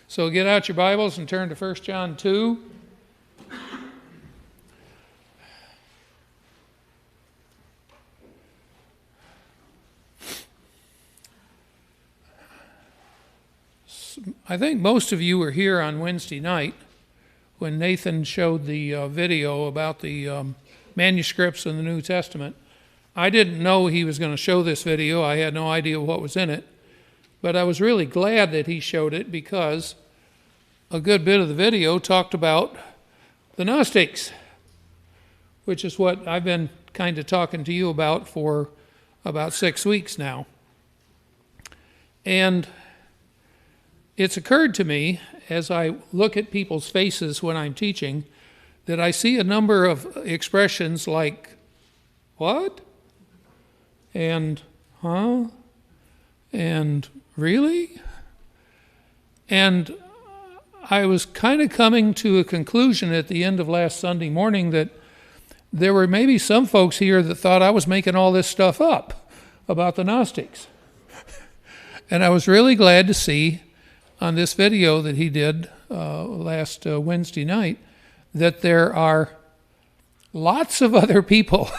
So get out your Bibles and turn to 1 John 2. I think most of you were here on Wednesday night when Nathan showed the video about the manuscripts in the New Testament. I didn't know he was going to show this video. I had no idea what was in it. But I was really glad that he showed it because a good bit of the video talked about the Gnostics, which is what I've been kind of talking to you about for about 6 weeks now. And it's occurred to me as I look at people's faces when I'm teaching that I see a number of expressions like, what? And, huh? And, really? And I was kind of coming to a conclusion at the end of last Sunday morning that there were maybe some folks here that thought I was making all this stuff up about the Gnostics. And I was really glad to see on this video that he did last Wednesday night that there are lots of other people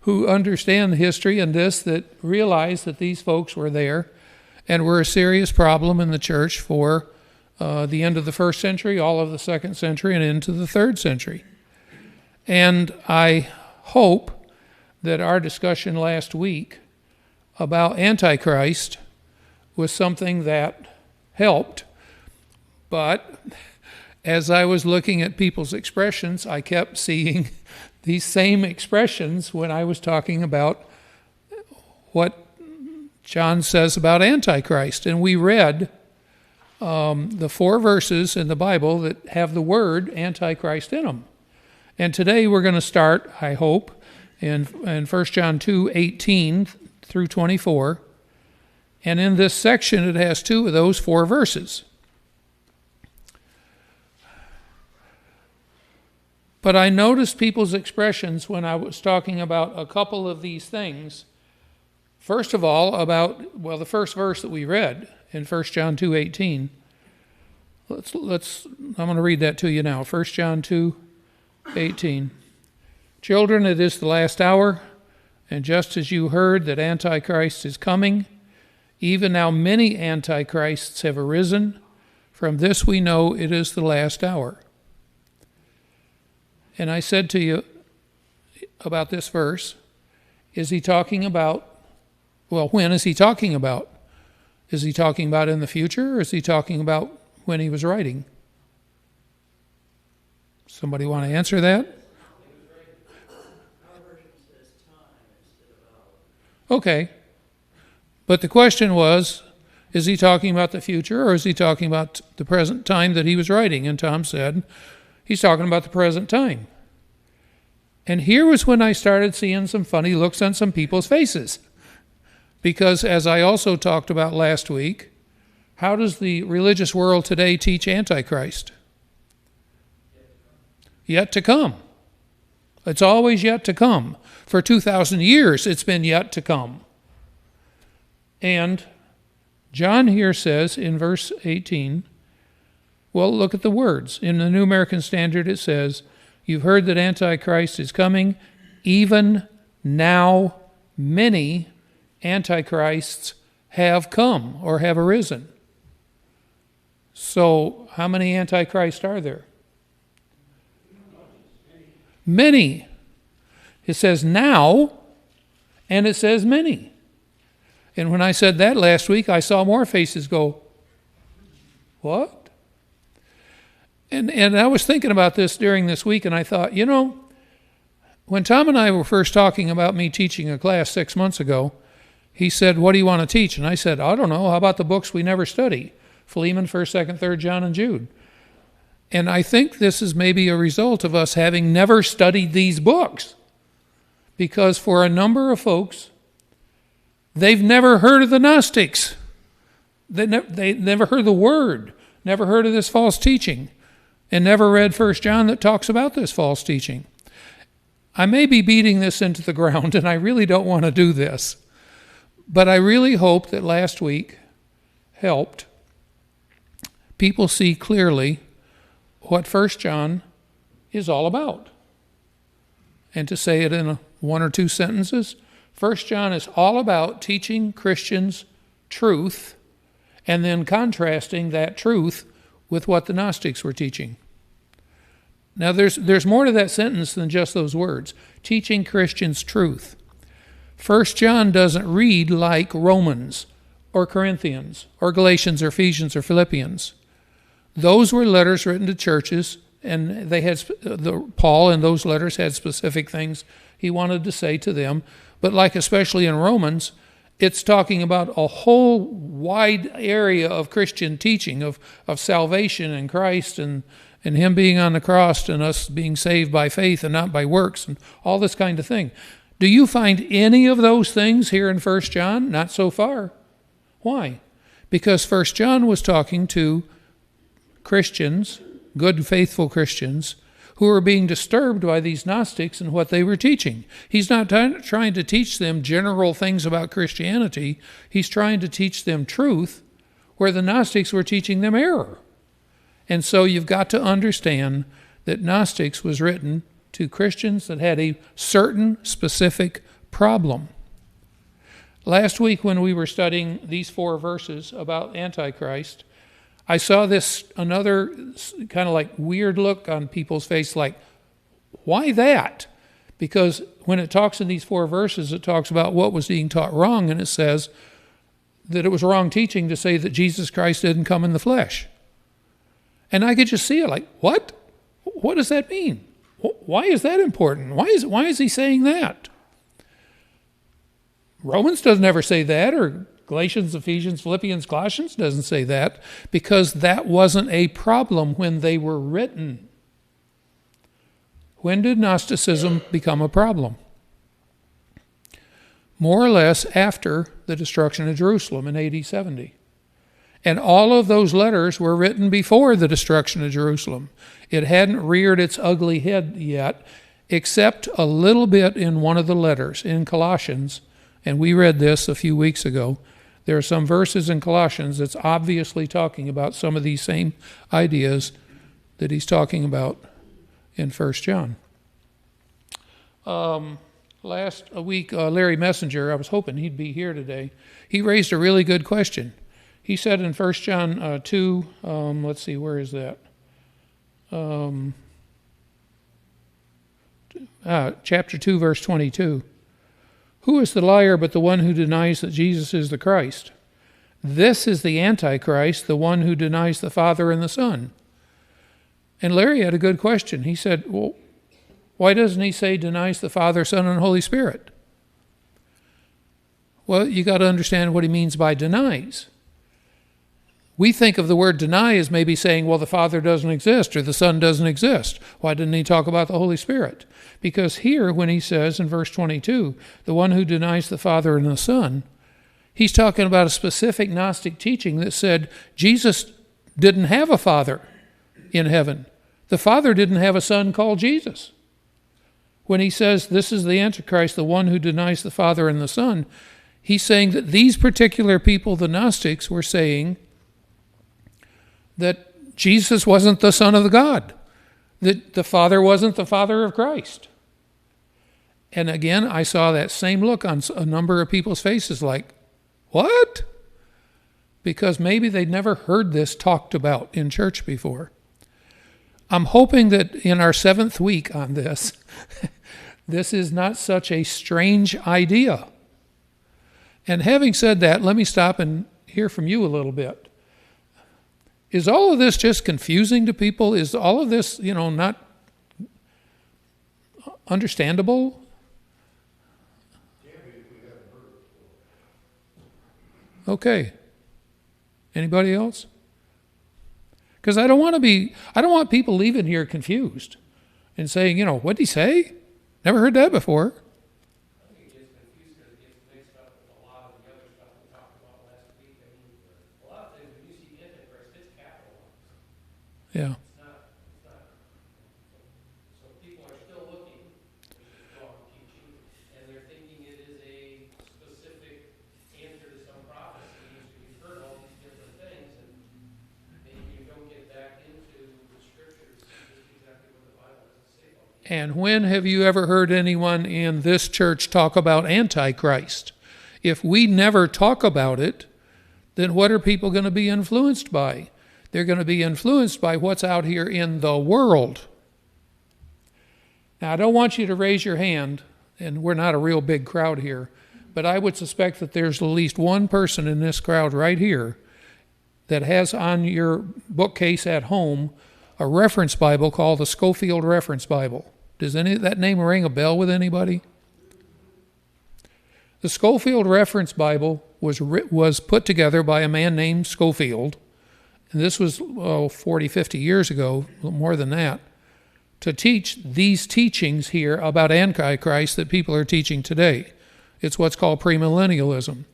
who understand history and this, that realize that these folks were there and were a serious problem in the church for the end of the first century, all of the second century, and into the third century. And I hope that our discussion last week about Antichrist was something that helped. But as I was looking at people's expressions, I kept seeing these same expressions when I was talking about what John says about Antichrist. And we read the 4 verses in the Bible that have the word Antichrist in them. And today we're going to start, I hope, in 1 John 2, 18 through 24. And in this section, it has 2 of those 4 verses. But I noticed people's expressions when I was talking about a couple of these things. First of all, about, the first verse that we read in 1 John 2:18. I'm going to read that to you now. 1 John 2:18. Children, it is the last hour, and just as you heard that Antichrist is coming, even now many antichrists have arisen. From this we know it is the last hour. And I said to you about this verse, is he talking about, when is he talking about? Is he talking about in the future, or is he talking about when he was writing? Somebody want to answer that? Okay. But the question was, is he talking about the future, or is he talking about the present time that he was writing? And Tom said, he's talking about the present time. And here was when I started seeing some funny looks on some people's faces. Because as I also talked about last week, how does the religious world today teach Antichrist? Yet to come. It's always yet to come. For 2,000 years it's been yet to come. And John here says in verse 18, look at the words. In the New American Standard it says, you've heard that Antichrist is coming. Even now many Antichrists have come or have arisen. So how many Antichrists are there? Many. It says now, and it says many. And when I said that last week, I saw more faces go, what? And I was thinking about this during this week, and I thought, when Tom and I were first talking about me teaching a class 6 months ago, he said, what do you want to teach? And I said, I don't know. How about the books we never study? Philemon, 1st, 2nd, 3rd John, and Jude. And I think this is maybe a result of us having never studied these books. Because for a number of folks, they've never heard of the Gnostics. They never heard the word, never heard of this false teaching, and never read 1 John that talks about this false teaching. I may be beating this into the ground, and I really don't want to do this. But I really hope that last week helped people see clearly what 1 John is all about. And to say it in one or two sentences, 1 John is all about teaching Christians truth and then contrasting that truth with what the Gnostics were teaching. Now, there's more to that sentence than just those words. Teaching Christians truth. 1 John doesn't read like Romans or Corinthians or Galatians or Ephesians or Philippians. Those were letters written to churches, and they had Paul in those letters had specific things he wanted to say to them. But like especially in Romans, it's talking about a whole wide area of Christian teaching of salvation in Christ and Him being on the cross and us being saved by faith and not by works and all this kind of thing. Do you find any of those things here in 1 John? Not so far. Why? Because 1 John was talking to Christians, good, faithful Christians, who were being disturbed by these Gnostics and what they were teaching. He's not trying to teach them general things about Christianity. He's trying to teach them truth where the Gnostics were teaching them error. And so you've got to understand that Gnostics was written to Christians that had a certain specific problem. Last week when we were studying these 4 verses about Antichrist, I saw another kind of like weird look on people's face, like, why that? Because when it talks in these 4 verses, it talks about what was being taught wrong, and it says that it was wrong teaching to say that Jesus Christ didn't come in the flesh. And I could just see it like, what? What does that mean? Why is that important? Why is he saying that? Romans doesn't ever say that, or Galatians, Ephesians, Philippians, Colossians doesn't say that, because that wasn't a problem when they were written. When did Gnosticism become a problem? More or less after the destruction of Jerusalem in AD 70. And all of those letters were written before the destruction of Jerusalem. It hadn't reared its ugly head yet, except a little bit in one of the letters, in Colossians, and we read this a few weeks ago. There are some verses in Colossians that's obviously talking about some of these same ideas that he's talking about in 1 John. Last week, Larry Messenger, I was hoping he'd be here today, he raised a really good question. He said in 1 John 2, let's see, where is that? Chapter 2, verse 22. Who is the liar but the one who denies that Jesus is the Christ? This is the Antichrist, the one who denies the Father and the Son. And Larry had a good question. He said, well, why doesn't he say denies the Father, Son, and Holy Spirit? Well, you got to understand what he means by denies. We think of the word deny as maybe saying, well, the Father doesn't exist or the Son doesn't exist. Why didn't he talk about the Holy Spirit? Because here, when he says in verse 22, the one who denies the Father and the Son, he's talking about a specific Gnostic teaching that said Jesus didn't have a Father in heaven. The Father didn't have a Son called Jesus. When he says this is the Antichrist, the one who denies the Father and the Son, he's saying that these particular people, the Gnostics, were saying that Jesus wasn't the Son of the God, that the Father wasn't the Father of Christ. And again, I saw that same look on a number of people's faces like, what? Because maybe they'd never heard this talked about in church before. I'm hoping that in our 7th week on this, this is not such a strange idea. And having said that, let me stop and hear from you a little bit. Is all of this just confusing to people? Is all of this, not understandable? Okay. Anybody else? Because I don't want people leaving here confused and saying, what did he say? Never heard that before. I think it gets confused because it gets mixed up with a lot of the other stuff we talked about last week. I mean, a lot of things, when you see Antichrist, it's capitalized. Yeah. So people are still looking at this wrong teaching, and they're thinking it is a specific answer to some prophecy. So you've heard all these different And when have you ever heard anyone in this church talk about Antichrist? If we never talk about it, then what are people going to be influenced by? They're going to be influenced by what's out here in the world. Now, I don't want you to raise your hand, and we're not a real big crowd here, but I would suspect that there's at least one person in this crowd right here that has on your bookcase at home a reference Bible called the Schofield Reference Bible. Does that name ring a bell with anybody? The Schofield Reference Bible was put together by a man named Schofield, and this was 40, 50 years ago, more than that, to teach these teachings here about Antichrist that people are teaching today. It's what's called premillennialism.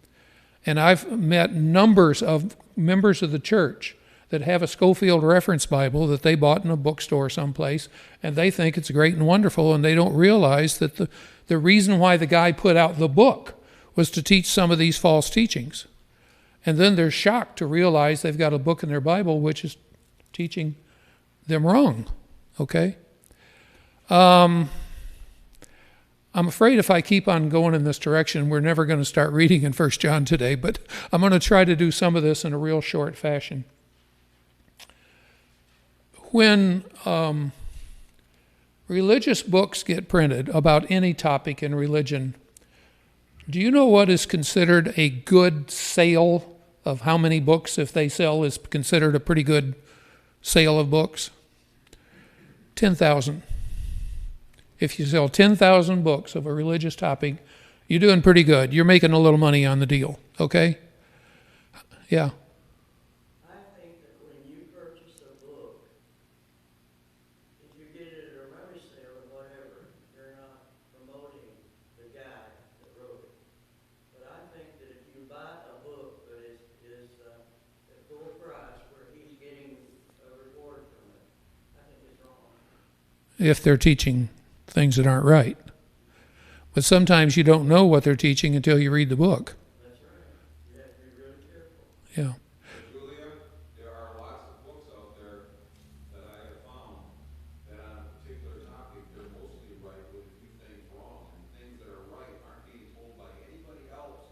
And I've met numbers of members of the church that have a Schofield Reference Bible that they bought in a bookstore someplace, and they think it's great and wonderful, and they don't realize that the reason why the guy put out the book was to teach some of these false teachings. And then they're shocked to realize they've got a book in their Bible which is teaching them wrong. Okay? I'm afraid if I keep on going in this direction, we're never going to start reading in 1 John today, but I'm going to try to do some of this in a real short fashion. When religious books get printed about any topic in religion, do you know what is considered a good sale of how many books, if they sell, is considered a pretty good sale of books? 10,000. If you sell 10,000 books of a religious topic, you're doing pretty good. You're making a little money on the deal, okay? Yeah. I think that when you purchase a book, if you get it at a rummage sale or whatever, you're not promoting the guy that wrote it. But I think that if you buy a book that is at full price where he's getting a reward from it, I think it's wrong. If they're teaching things that aren't right. But sometimes you don't know what they're teaching until you read the book. That's right. You have to be really careful. Yeah. Julia, there are lots of books out there that I have found that on a particular topic, they're mostly right with a few things wrong. And things that are right aren't being told by anybody else.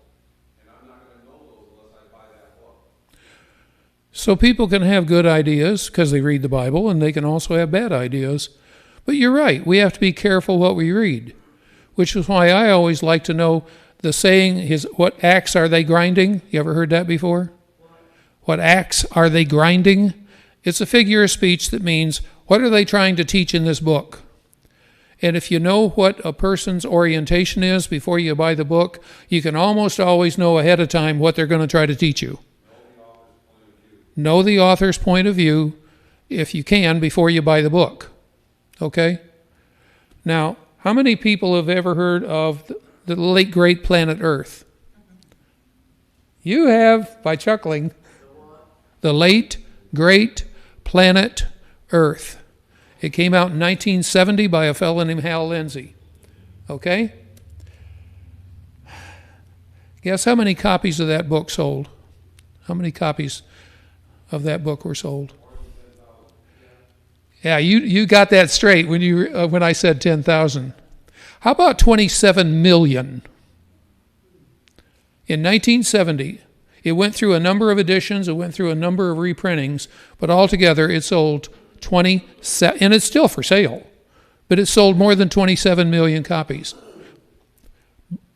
And I'm not going to know those unless I buy that book. So people can have good ideas because they read the Bible, and they can also have bad ideas. But you're right, we have to be careful what we read, which is why I always like to know the saying is, what axe are they grinding? You ever heard that before? What axe are they grinding? It's a figure of speech that means, what are they trying to teach in this book? And if you know what a person's orientation is before you buy the book, you can almost always know ahead of time what they're going to try to teach you. Know the author's point of view, if you can, before you buy the book. Okay? Now, how many people have ever heard of the late great planet Earth? You have, by chuckling. The late great planet Earth. It came out in 1970 by a fellow named Hal Lindsey. Okay? Guess how many copies of that book sold? How many copies of that book were sold? Yeah, you got that straight when I said 10,000. How about 27 million? In 1970, it went through a number of editions, it went through a number of reprintings, but altogether it sold 27, and it's still for sale, but it sold more than 27 million copies.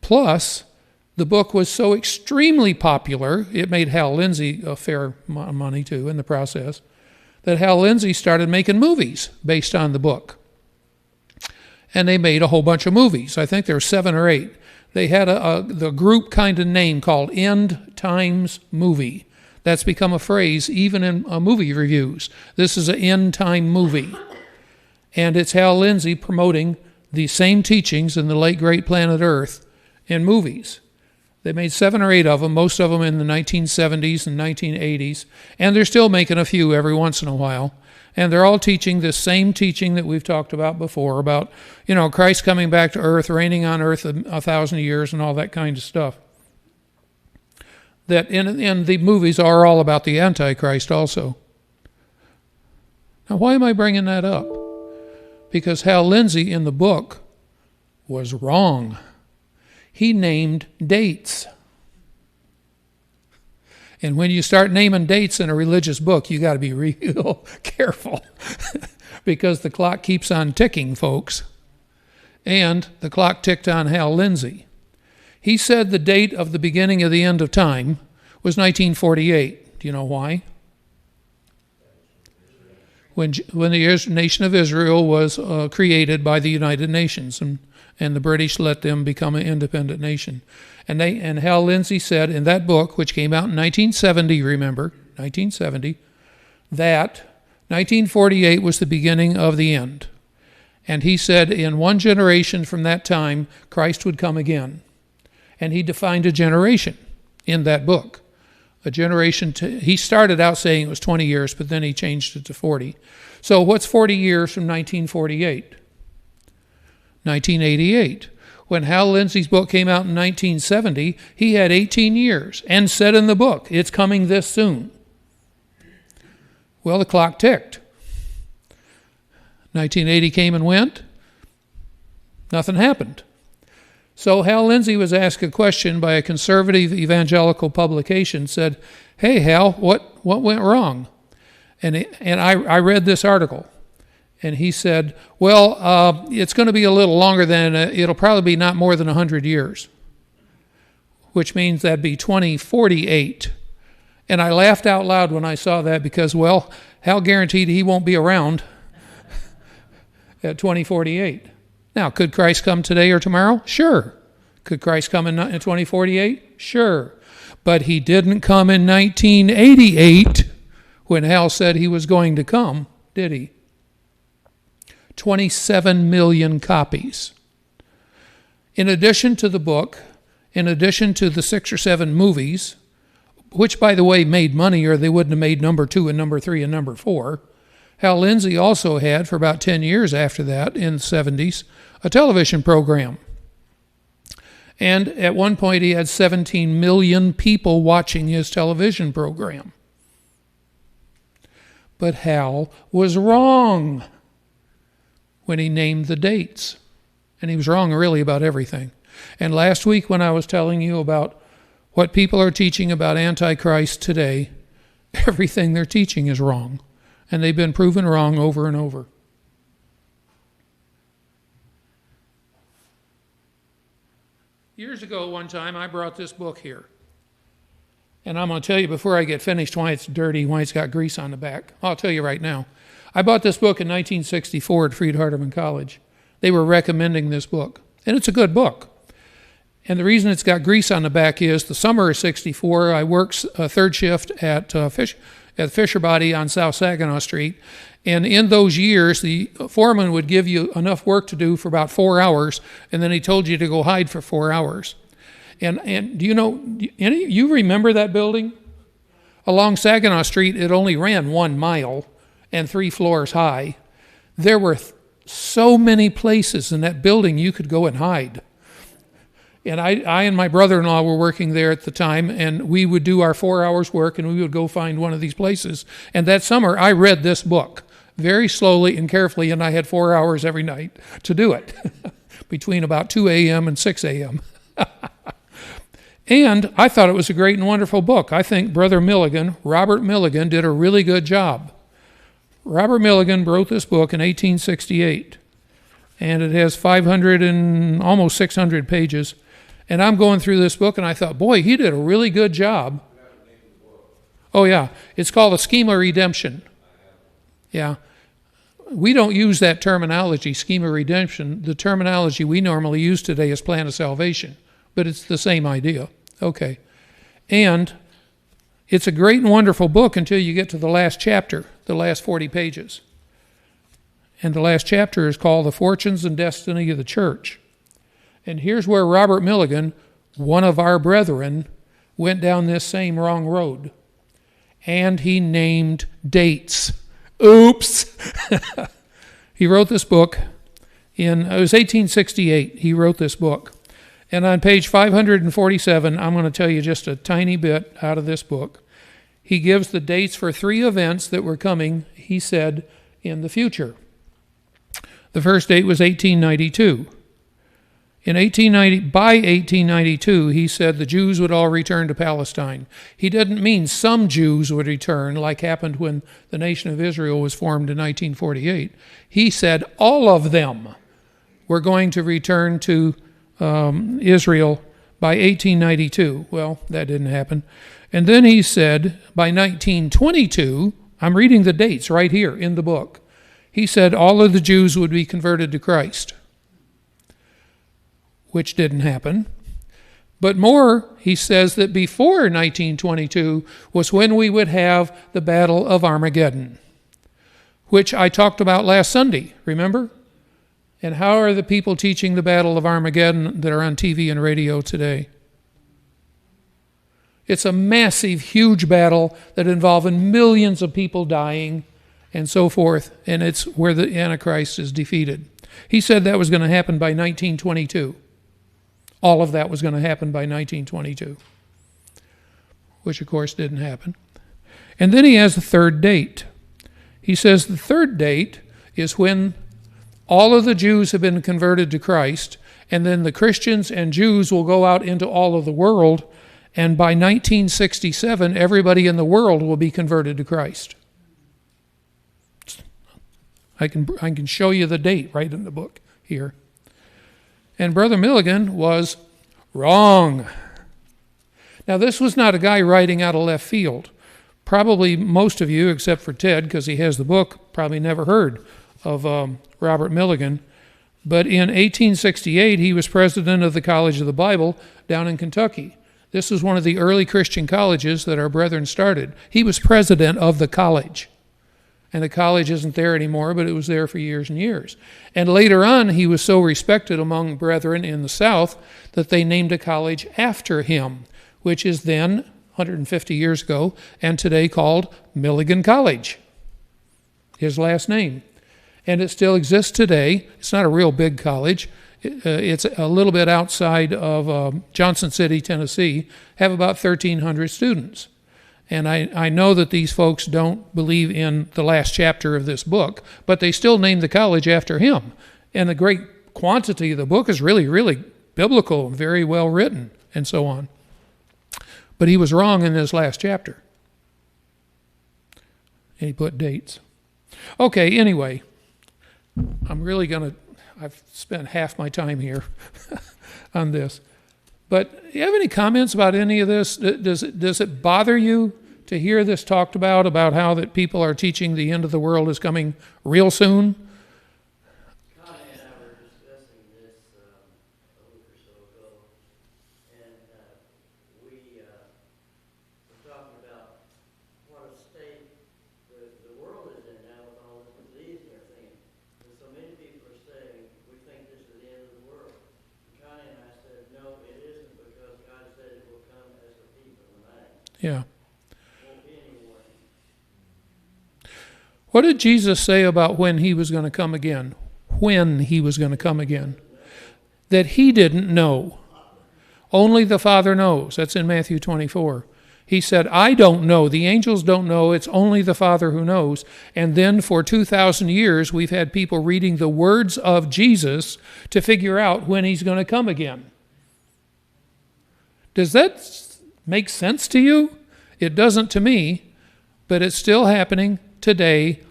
Plus, the book was so extremely popular, it made Hal Lindsey a fair amount of money too in the process, that Hal Lindsey started making movies based on the book. And they made a whole bunch of movies. I think there were 7 or 8. They had the group kind of name called End Times Movie. That's become a phrase even in movie reviews. This is an end time movie. And it's Hal Lindsey promoting the same teachings in the late great planet Earth in movies. They made 7 or 8 of them, most of them in the 1970s and 1980s, and they're still making a few every once in a while. And they're all teaching this same teaching that we've talked about before, about, Christ coming back to earth, reigning on earth 1,000 years and all that kind of stuff. That in the movies are all about the Antichrist also. Now, why am I bringing that up? because Hal Lindsey in the book was wrong. He named dates. And when you start naming dates in a religious book, you got to be real careful because the clock keeps on ticking, folks. And the clock ticked on Hal Lindsey. He said the date of the beginning of the end of time was 1948. Do you know why? When the nation of Israel was created by the United Nations, and the British let them become an independent nation. And Hal Lindsey said in that book, which came out in 1970, remember, 1970, that 1948 was the beginning of the end. And he said in one generation from that time, Christ would come again. And he defined a generation in that book. A generation, he started out saying it was 20 years, but then he changed it to 40. So what's 40 years from 1948? 1988. When Hal Lindsey's book came out in 1970, he had 18 years and said in the book, it's coming this soon. Well, the clock ticked. 1980 came and went. Nothing happened. So Hal Lindsey was asked a question by a conservative evangelical publication, said, hey, Hal, what went wrong? And I read this article. And he said, well, it's going to be a little longer than, it'll probably be not more than 100 years, which means that'd be 2048. And I laughed out loud when I saw that because, well, Hal guaranteed he won't be around at 2048. Now, could Christ come today or tomorrow? Sure. Could Christ come in 2048? Sure. But he didn't come in 1988 when Hal said he was going to come, did he? 27 million copies. In addition to the book, in addition to the 6 or 7 movies, which, by the way, made money or they wouldn't have made number 2 and number 3 and number 4, Hal Lindsey also had, for about 10 years after that, in the 70s, a television program. And at one point he had 17 million people watching his television program. But Hal was wrong when he named the dates. And he was wrong really about everything. And last week when I was telling you about what people are teaching about Antichrist today, everything they're teaching is wrong. And they've been proven wrong over and over. Years ago, one time, I brought this book here. And I'm going to tell you before I get finished why it's dirty, why it's got grease on the back. I'll tell you right now. I bought this book in 1964 at Freed-Hardeman College. They were recommending this book. And it's a good book. And the reason it's got grease on the back is the summer of 64, I worked third shift at Fisher Body on South Saginaw Street. And in those years, the foreman would give you enough work to do for about 4 hours, and then he told you to go hide for 4 hours. And do you know, you remember that building? Along Saginaw Street, it only ran 1 mile and 3 floors high. There were so many places in that building you could go and hide. And I and my brother-in-law were working there at the time, and we would do our 4 hours work, and we would go find one of these places. And that summer, I read this book very slowly and carefully, and I had 4 hours every night to do it, between about 2 a.m. and 6 a.m. And I thought it was a great and wonderful book. I think Brother Milligan, Robert Milligan, did a really good job. Robert Milligan wrote this book in 1868, and it has 500 and almost 600 pages. And I'm going through this book, and I thought, boy, he did a really good job. Oh, yeah. It's called A Scheme of Redemption. Yeah. We don't use that terminology, scheme of redemption. The terminology we normally use today is plan of salvation, but it's the same idea. Okay. And it's a great and wonderful book until you get to the last chapter, the last 40 pages. And the last chapter is called The Fortunes and Destiny of the Church. And here's where Robert Milligan, one of our brethren, went down this same wrong road. And he named dates. Oops! He wrote this book it was 1868, he wrote this book. And on page 547, I'm going to tell you just a tiny bit out of this book. He gives the dates for 3 events that were coming, he said, in the future. The first date was 1892. By 1892, he said the Jews would all return to Palestine. He didn't mean some Jews would return, like happened when the nation of Israel was formed in 1948. He said all of them were going to return to Israel by 1892. Well, that didn't happen. And then he said by 1922, I'm reading the dates right here in the book, he said all of the Jews would be converted to Christ, which didn't happen. But more, he says that before 1922 was when we would have the Battle of Armageddon, which I talked about last Sunday, remember? And how are the people teaching the Battle of Armageddon that are on TV and radio today? It's a massive, huge battle that involves millions of people dying and so forth, and it's where the Antichrist is defeated. He said that was going to happen by 1922. All of that was going to happen by 1922, which of course didn't happen. And then he has a third date. He says the third date is when all of the Jews have been converted to Christ, and then the Christians and Jews will go out into all of the world, and by 1967, everybody in the world will be converted to Christ. I can show you the date right in the book here. And Brother Milligan was wrong. Now, this was not a guy writing out of left field. Probably most of you, except for Ted, because he has the book, probably never heard of Robert Milligan. But in 1868, he was president of the College of the Bible down in Kentucky. This was one of the early Christian colleges that our brethren started. He was president of the college. And the college isn't there anymore, but it was there for years and years. And later on, he was so respected among brethren in the South that they named a college after him, which is then, 150 years ago, and today called Milligan College, his last name. And it still exists today. It's not a real big college. It's a little bit outside of Johnson City, Tennessee, have about 1,300 students. And I know that these folks don't believe in the last chapter of this book, but they still named the college after him. And the great quantity of the book is really, really biblical and very well written and so on. But he was wrong in his last chapter. And he put dates. Okay, anyway, I've spent half my time here on this. But do you have any comments about any of this? Does it bother you to hear this talked about how that people are teaching the end of the world is coming real soon? Connie and I were discussing this a week or so ago, and we were talking about what a state the world is in now with all this disease and everything. And so many people are saying, we think this is the end of the world. Connie and I said, no, it isn't, because God said it will come as a thief in the night. Yeah. Won't be any warning. What did Jesus say about when he was going to come again? When he was going to come again? That he didn't know. Only the Father knows. That's in Matthew 24. He said, I don't know. The angels don't know. It's only the Father who knows. And then for 2,000 years, we've had people reading the words of Jesus to figure out when he's going to come again. Does that make sense to you? It doesn't to me, but it's still happening today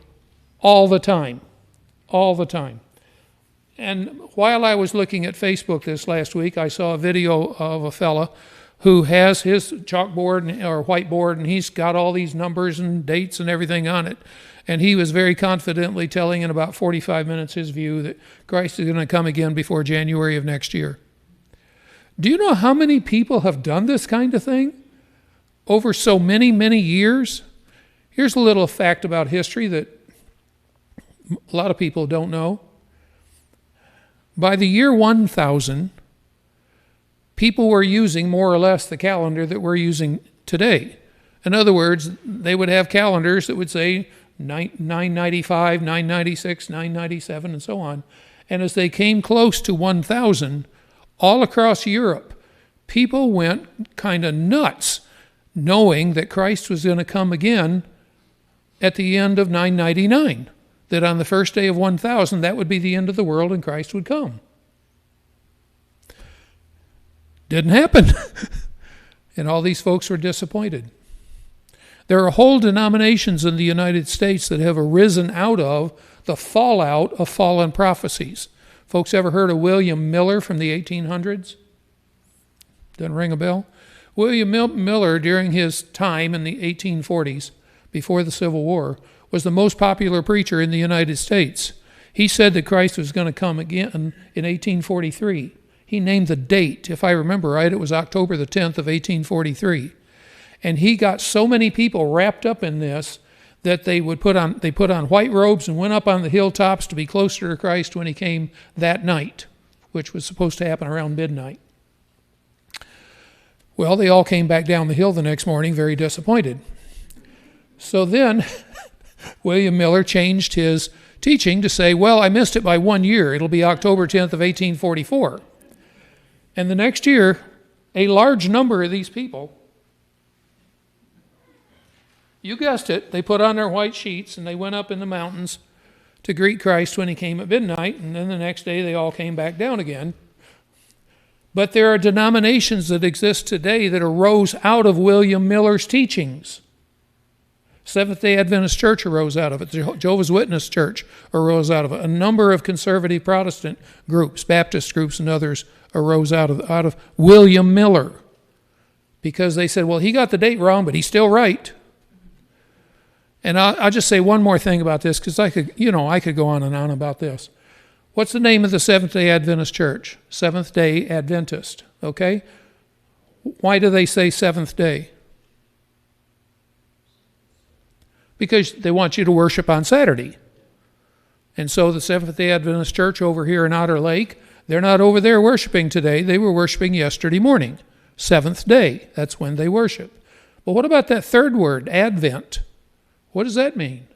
all the time. All the time. And while I was looking at Facebook this last week, I saw a video of a fella who has his chalkboard or whiteboard, and he's got all these numbers and dates and everything on it. And he was very confidently telling in about 45 minutes his view that Christ is going to come again before January of next year. Do you know how many people have done this kind of thing over so many, many years? Here's a little fact about history that a lot of people don't know. By the year 1000, people were using more or less the calendar that we're using today. In other words, they would have calendars that would say 995, 996, 997, and so on. And as they came close to 1000, all across Europe, people went kind of nuts, knowing that Christ was going to come again at the end of 999. that on the first day of 1,000, that would be the end of the world and Christ would come. Didn't happen. And all these folks were disappointed. There are whole denominations in the United States that have arisen out of the fallout of fallen prophecies. Folks ever heard of William Miller from the 1800s? Doesn't ring a bell? William Miller, during his time in the 1840s, before the Civil War, was the most popular preacher in the United States. He said that Christ was going to come again in 1843. He named the date. If I remember right, it was October the 10th of 1843. And he got so many people wrapped up in this that they put on white robes and went up on the hilltops to be closer to Christ when he came that night, which was supposed to happen around midnight. Well, they all came back down the hill the next morning very disappointed. So then William Miller changed his teaching to say, well, I missed it by 1 year. It'll be October 10th of 1844. And the next year, a large number of these people, you guessed it, they put on their white sheets and they went up in the mountains to greet Christ when he came at midnight, and then the next day they all came back down again. But there are denominations that exist today that arose out of William Miller's teachings. Seventh-day Adventist Church arose out of it. The Jehovah's Witness Church arose out of it. A number of conservative Protestant groups, Baptist groups and others, arose out of William Miller. Because they said, well, he got the date wrong, but he's still right. And I'll just say one more thing about this, because I could go on and on about this. What's the name of the Seventh-day Adventist Church? Seventh-day Adventist, okay? Why do they say seventh day? Because they want you to worship on Saturday. And so the Seventh-day Adventist Church over here in Otter Lake, they're not over there worshiping today. They were worshiping yesterday morning. Seventh day, that's when they worship. But what about that third word, Advent? What does that mean?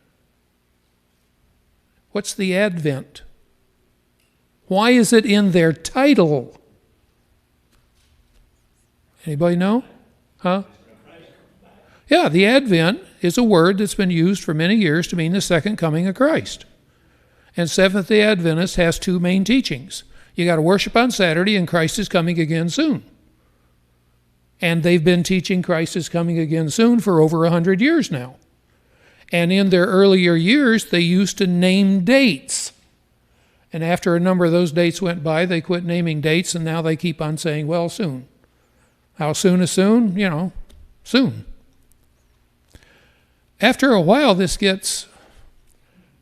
What's the Advent? Why is it in their title? Anybody know? Huh? Yeah, the Advent is a word that's been used for many years to mean the second coming of Christ. And Seventh-day Adventist has two main teachings. You got to worship on Saturday, and Christ is coming again soon. And they've been teaching Christ is coming again soon for over 100 years now. And in their earlier years, they used to name dates. And after a number of those dates went by, they quit naming dates, and now they keep on saying, well, soon. How soon is soon? Soon. After a while, this gets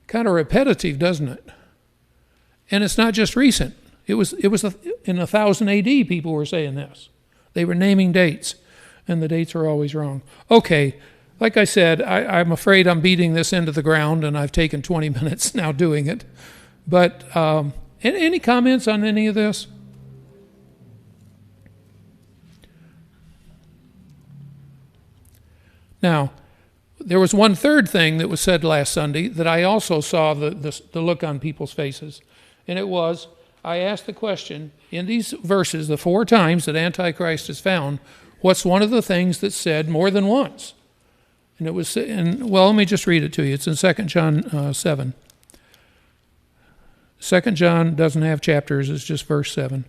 kind of repetitive, doesn't it? And it's not just recent. It was in 1000 AD people were saying this. They were naming dates, and the dates are always wrong. Okay, like I said, I'm afraid I'm beating this into the ground, and I've taken 20 minutes now doing it. But any comments on any of this? Now, there was one third thing that was said last Sunday that I also saw the look on people's faces. And it was, I asked the question, in these verses, the 4 times that Antichrist is found, what's one of the things that's said more than once? And it was, let me just read it to you. It's in 2 John 7. 2 John doesn't have chapters, it's just verse 7.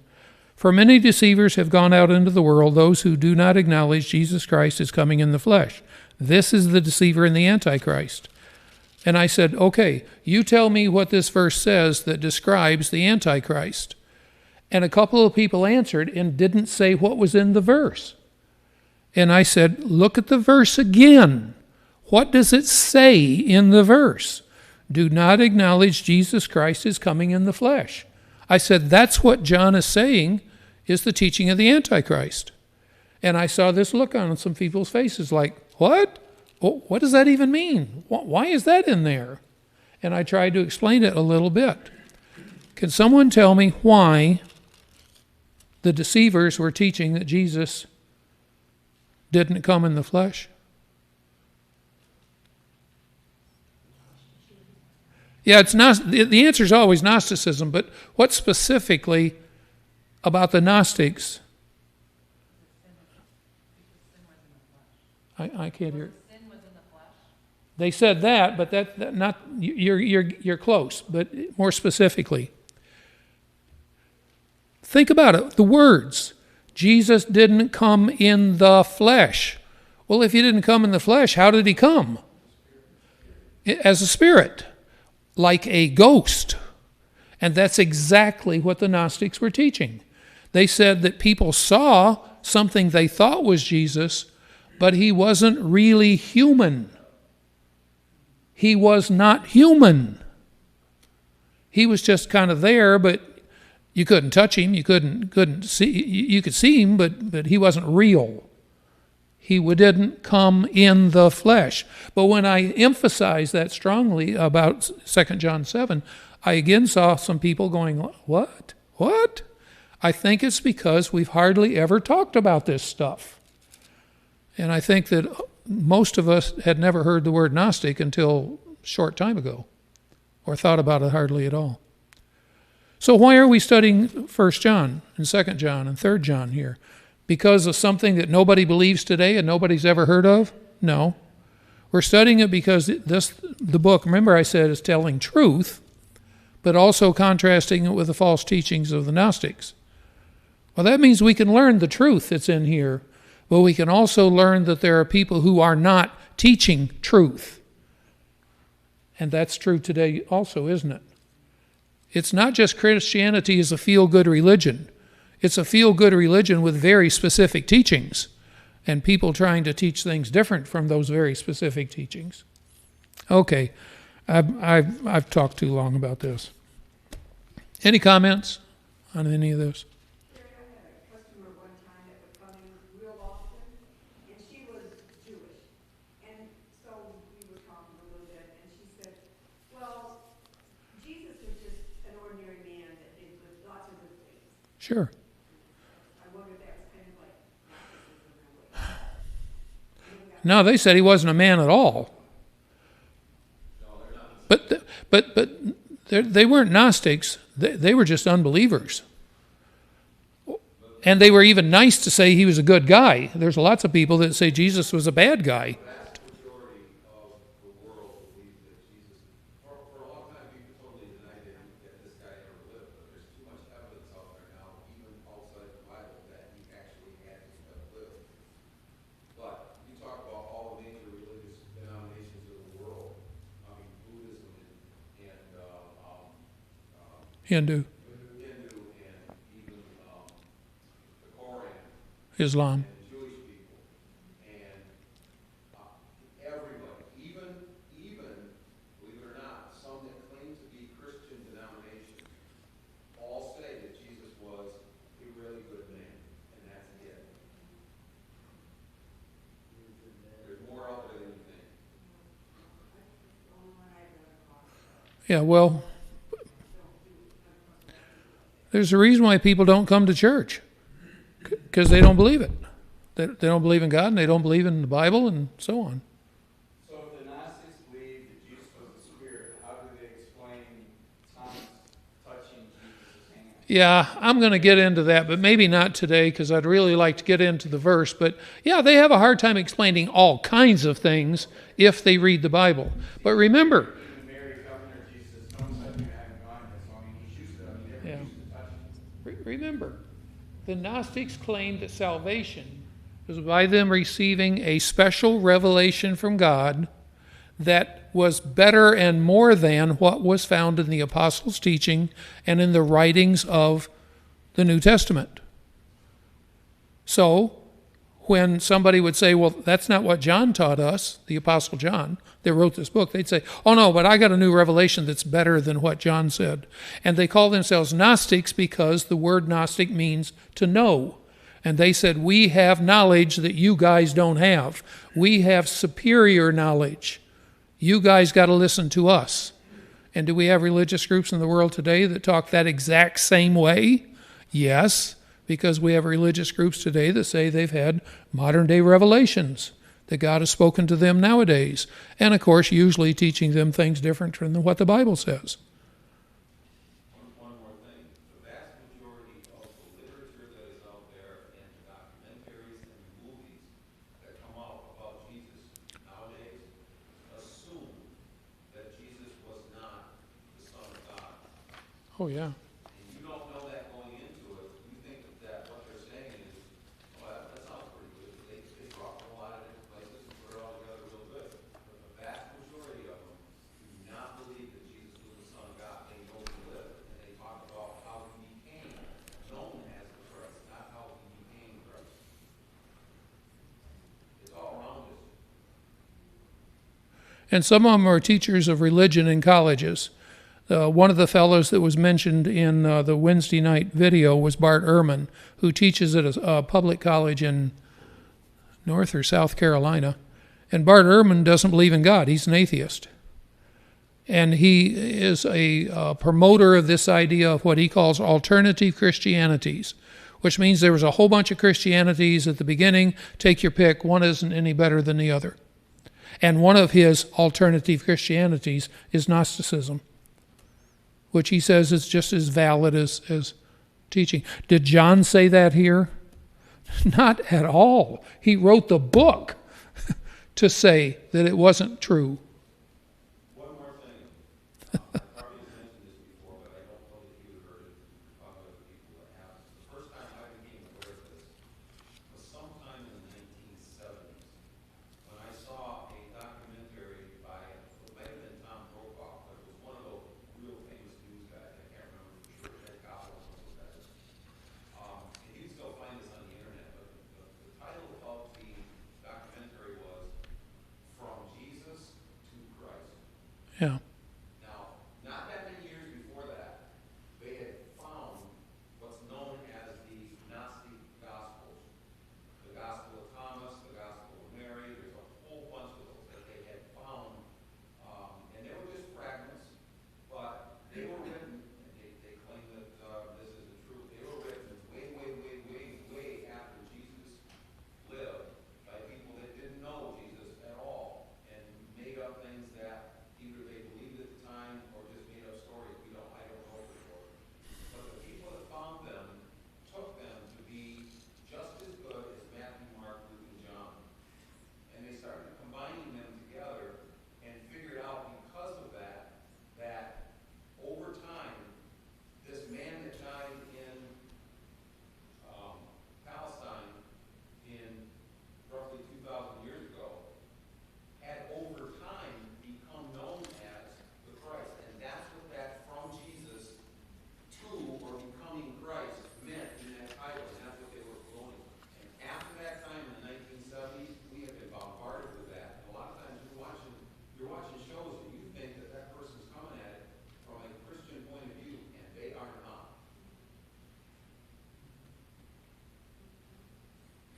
For many deceivers have gone out into the world, those who do not acknowledge Jesus Christ is coming in the flesh. This is the deceiver and the Antichrist. And I said, okay, you tell me what this verse says that describes the Antichrist. And a couple of people answered and didn't say what was in the verse. And I said, look at the verse again. What does it say in the verse? Do not acknowledge Jesus Christ is coming in the flesh. I said, that's what John is saying is the teaching of the Antichrist. And I saw this look on some people's faces like, what? What does that even mean? Why is that in there? And I tried to explain it a little bit. Can someone tell me why the deceivers were teaching that Jesus didn't come in the flesh? Yeah, it's not. The answer is always Gnosticism, but what specifically about the Gnostics? I can't hear. They said that, but that not you're close. But more specifically, think about it. The words, Jesus didn't come in the flesh. Well, if he didn't come in the flesh, how did he come? As a spirit, like a ghost. And that's exactly what the Gnostics were teaching. They said that people saw something they thought was Jesus, but he wasn't really human. He was not human. He was just kind of there, but you couldn't touch him. You couldn't see. You could see him, but he wasn't real. He didn't come in the flesh. But when I emphasize that strongly about 2 John 7, I again saw some people going, what? What? I think it's because we've hardly ever talked about this stuff. And I think that most of us had never heard the word Gnostic until a short time ago, or thought about it hardly at all. So why are we studying 1 John and 2 John and 3 John here? Because of something that nobody believes today and nobody's ever heard of? No. We're studying it because the book, remember I said, is telling truth, but also contrasting it with the false teachings of the Gnostics. Well, that means we can learn the truth that's in here, but we can also learn that there are people who are not teaching truth. And that's true today also, isn't it? It's not just Christianity is a feel-good religion. It's a feel-good religion with very specific teachings, and people trying to teach things different from those very specific teachings. Okay, I've talked too long about this. Any comments on any of this? I had a customer one time that would come in real often, and she was Jewish. And so we were talking a little bit, and she said, well, Jesus was just an ordinary man that did lots of good things. Sure. I wonder if that was kind of like Gnosticism in a way. No, they said he wasn't a man at all. But they weren't Gnostics. They were just unbelievers. And they were even nice to say he was a good guy. There's lots of people that say Jesus was a bad guy. The vast majority of the world believes that Jesus, for a long time, people totally denied that this guy ever lived, but there's too much evidence out there now, even outside the Bible, that he actually had to have lived. But you talk about all the major religious denominations of the world, I mean, Buddhism and Hindu, Hindu and even the Koran Islam. and Jewish people, and everybody, even believe it or not, some that claim to be Christian denominations, all say that Jesus was a really good man, and that's it. There's more out there than you think. Yeah, well, there's a reason why people don't come to church, because they don't believe it. They don't believe in God, and they don't believe in the Bible, and so on. So if the Gnostics believed that Jesus was the Spirit, how do they explain Thomas touching Jesus' hand? Yeah, I'm going to get into that, but maybe not today, because I'd really like to get into the verse. But yeah, they have a hard time explaining all kinds of things if they read the Bible. But remember, Even Mary coming to Jesus, no such you haven't gone yet, so I mean, he's used to, I mean, they're Yeah. used to touching. remember, the Gnostics claimed that salvation was by them receiving a special revelation from God that was better and more than what was found in the apostles' teaching and in the writings of the New Testament. So, when somebody would say, well, that's not what John taught us, the Apostle John, that wrote this book, they'd say, oh no, but I got a new revelation that's better than what John said. And they call themselves Gnostics because the word Gnostic means to know. And they said, we have knowledge that you guys don't have. We have superior knowledge. You guys got to listen to us. And do we have religious groups in the world today that talk that exact same way? Yes, because we have religious groups today that say they've had modern-day revelations, that God has spoken to them nowadays. And, of course, usually teaching them things different than what the Bible says. One more thing, the vast majority of the literature that is out there and the documentaries and the movies that come out about Jesus nowadays assume Oh, yeah. And you don't know that going into it, you think that what they're saying is, well, that sounds pretty good. They draw from a lot of different places and put it all together real good. But the vast majority of them do not believe that Jesus was the Son of God. They know he lived, and they talk about how he became known as the Christ, not how he became Christ. It's all around us. And some of them are teachers of religion in colleges. One of the fellows that was mentioned in the Wednesday night video was Bart Ehrman, who teaches at a public college in North or South Carolina. And Bart Ehrman doesn't believe in God. He's an atheist. And he is a promoter of this idea of what he calls alternative Christianities, which means there was a whole bunch of Christianities at the beginning. Take your pick. One isn't any better than the other. And one of his alternative Christianities is Gnosticism, which he says is just as valid as teaching. Did John say that here? Not at all. He wrote the book to say that it wasn't true. One more thing. I probably mentioned this before, but I don't know that you heard it from other people that have. The first time I became aware of this was sometime in the 1970s when I saw a documentary by, it might have been Tom Brokaw, but it was one of those real famous news guys. I can't remember for sure. Ted Koppel or something like that. And you can still find this on the internet, but the title of the documentary was From Jesus to Christ. Yeah. Now, not that many years before that, they had found what's known as the Gnostic Gospels. The Gospel of Thomas, the Gospel of Mary, there's a whole bunch of those that they had found. And they were just fragments, but they were written, and they claim that this isn't true, they were written way after Jesus lived by people that didn't know Jesus at all and made up things that either they believed at the time or just made up stories. I don't know for sure. But the people that found them took them to be just as good as Matthew, Mark, Luke, and John. And they started combining them together and figured out because of that over time, this man that died in Palestine in roughly 2,000 years ago had over time become known as the Christ. And that's what that from Jesus to or becoming Christ meant in that title, and that's what they were promoting. And after that time in the 1970s, we have been bombarded with that. And a lot of times you're watching shows and you think that that person's coming at it from a Christian point of view, and they are not.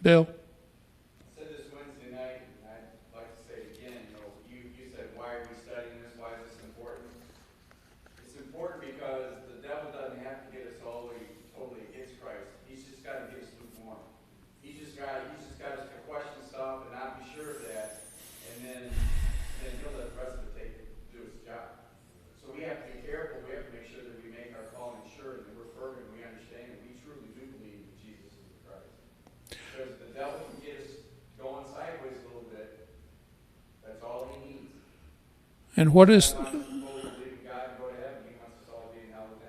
Bill? I said this Wednesday night, and I'd like to say it again, you said, why are we studying this, why is this important? It's important because the devil doesn't have to get us all the way totally against Christ. He's just got to get us lukewarm. He's just got us to question stuff and not be sure of that, and then he'll let the rest of it do its job. So we have to be careful, we have to make sure that we make our calling sure, and that we're firm and we understand and we truly do believe that Jesus is the Christ. Because the devil can get us going sideways a little bit. That's all he needs. And what is... He wants us to fully believe in God and go to heaven. He wants us all to be in hell with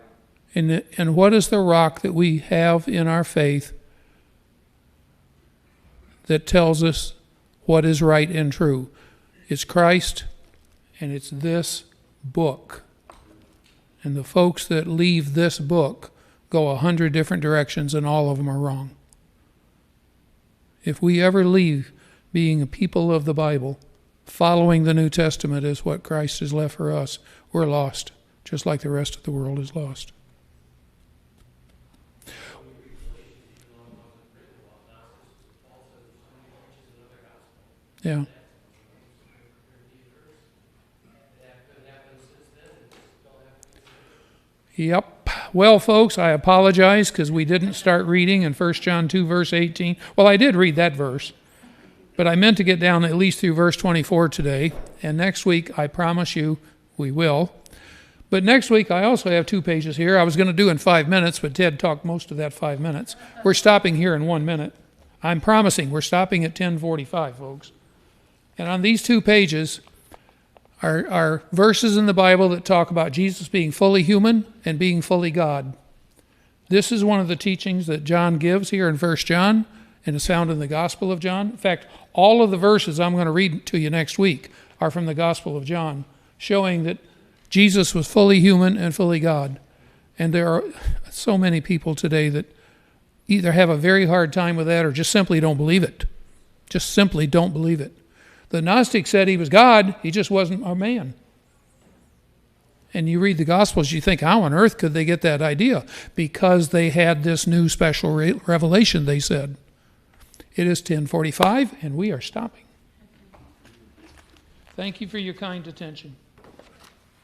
him. And what is the rock that we have in our faith that tells us what is right and true? It's Christ, and it's this book. And the folks that leave this book go 100 different directions, and all of them are wrong. If we ever leave being a people of the Bible, following the New Testament as what Christ has left for us, we're lost, just like the rest of the world is lost. Yeah. Yep. Well, folks, I apologize because we didn't start reading in 1 John 2, verse 18. Well, I did read that verse, but I meant to get down at least through verse 24 today. And next week, I promise you, we will. But next week, I also have 2 pages here. I was going to do in 5 minutes, but Ted talked most of that 5 minutes. We're stopping here in 1 minute. I'm promising we're stopping at 10:45, folks. And on these 2 pages are verses in the Bible that talk about Jesus being fully human and being fully God. This is one of the teachings that John gives here in 1 John, and is found in the Gospel of John. In fact, all of the verses I'm going to read to you next week are from the Gospel of John, showing that Jesus was fully human and fully God. And there are so many people today that either have a very hard time with that or just simply don't believe it. Just simply don't believe it. The Gnostic said he was God, he just wasn't a man. And you read the Gospels, you think, how on earth could they get that idea? Because they had this new special revelation, they said. It is 10:45, and we are stopping. Thank you for your kind attention.